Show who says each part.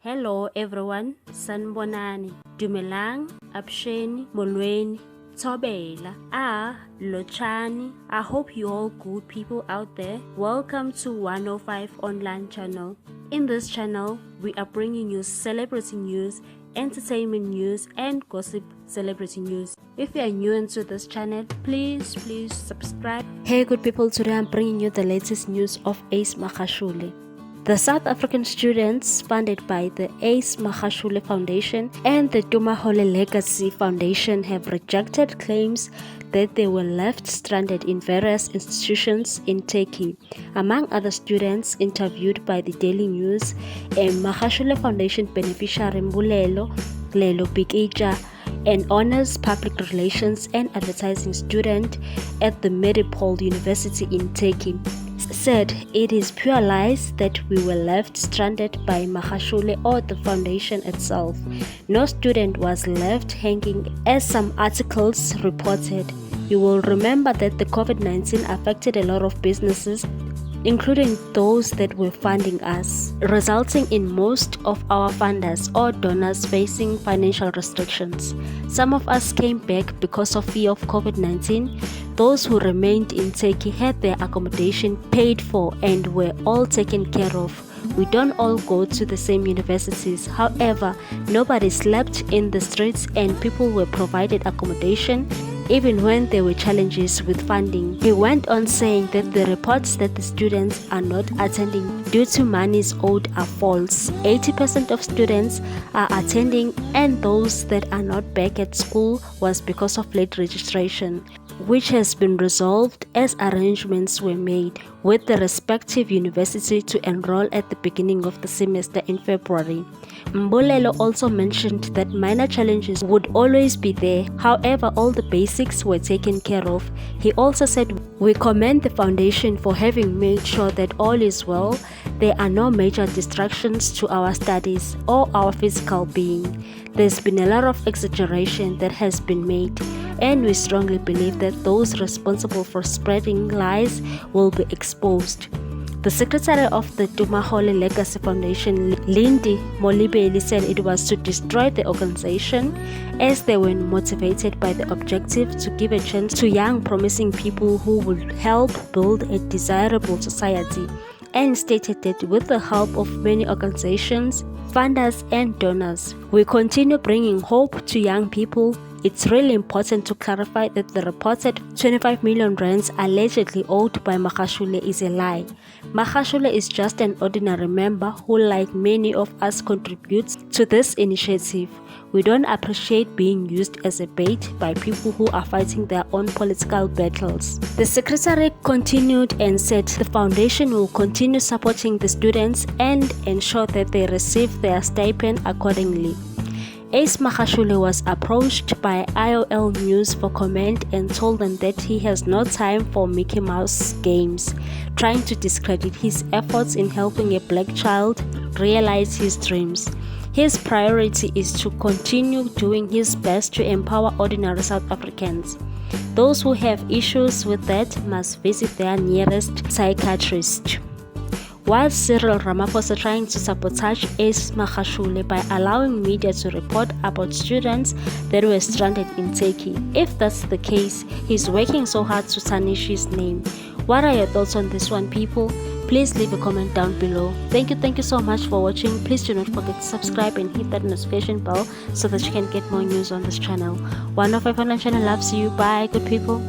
Speaker 1: Hello everyone, sanibonani, dumelang, absheni, molweni, thobela, lochani. I hope you all good people out there. Welcome to 105 online channel. In this channel, we are bringing you celebrity news, entertainment news and gossip celebrity news. If you are new into this channel, please subscribe. Hey good people, today I'm bringing you the latest news of Ace Magashule. The South African students funded by the Ace Magashule Foundation and the Thumaminamedia Legacy Foundation have rejected claims that they were left stranded in various institutions in Turkey. Among other students interviewed by the Daily News, a Magashule Foundation beneficiary Mbulelo Bikija, an honors public relations and advertising student at the Medipol University in Turkey, said it is pure lies that we were left stranded by Magashule or the foundation itself. No student was left hanging, as some articles reported. You will remember that the COVID-19 affected a lot of businesses, including those that were funding us, resulting in most of our funders or donors facing financial restrictions. Some of us came back because of fear of COVID-19. Those who remained in Turkey had their accommodation paid for and were all taken care of. We don't all go to the same universities. However, nobody slept in the streets and people were provided accommodation even when there were challenges with funding. He went on saying that the reports that the students are not attending due to monies owed are false. 80% of students are attending, and those that are not back at school was because of late registration, which has been resolved as arrangements were made with the respective university to enroll at the beginning of the semester in February. Mbulelo also mentioned that minor challenges would always be there, however all the basics were taken care of. He also said, "We commend the foundation for having made sure that all is well. There are no major distractions to our studies or our physical being. There's been a lot of exaggeration that has been made, and we strongly believe that those responsible for spreading lies will be exposed." The secretary of the Thumaminamedia Legacy Foundation, Lindy Molibeli, said it was to destroy the organization as they were motivated by the objective to give a chance to young promising people who would help build a desirable society, and stated that with the help of many organizations, funders and donors, we continue bringing hope to young people. It's really important to clarify that the reported 25 million rands allegedly owed by Magashule is a lie. Magashule is just an ordinary member who, like many of us, contributes to this initiative. We don't appreciate being used as a bait by people who are fighting their own political battles. The secretary continued and said the foundation will continue supporting the students and ensure that they receive their stipend accordingly. Ace Magashule was approached by IOL News for comment and told them that he has no time for Mickey Mouse games, trying to discredit his efforts in helping a black child realize his dreams. His priority is to continue doing his best to empower ordinary South Africans. Those who have issues with that must visit their nearest psychiatrist. While Cyril Ramaphosa trying to sabotage Ace Magashule by allowing media to report about students that were stranded in Turkey. If that's the case, he's working so hard to tarnish his name. What are your thoughts on this one, people? Please leave a comment down below. Thank you so much for watching. Please do not forget to subscribe and hit that notification bell so that you can get more news on this channel. 105 Online Channel loves you. Bye, good people.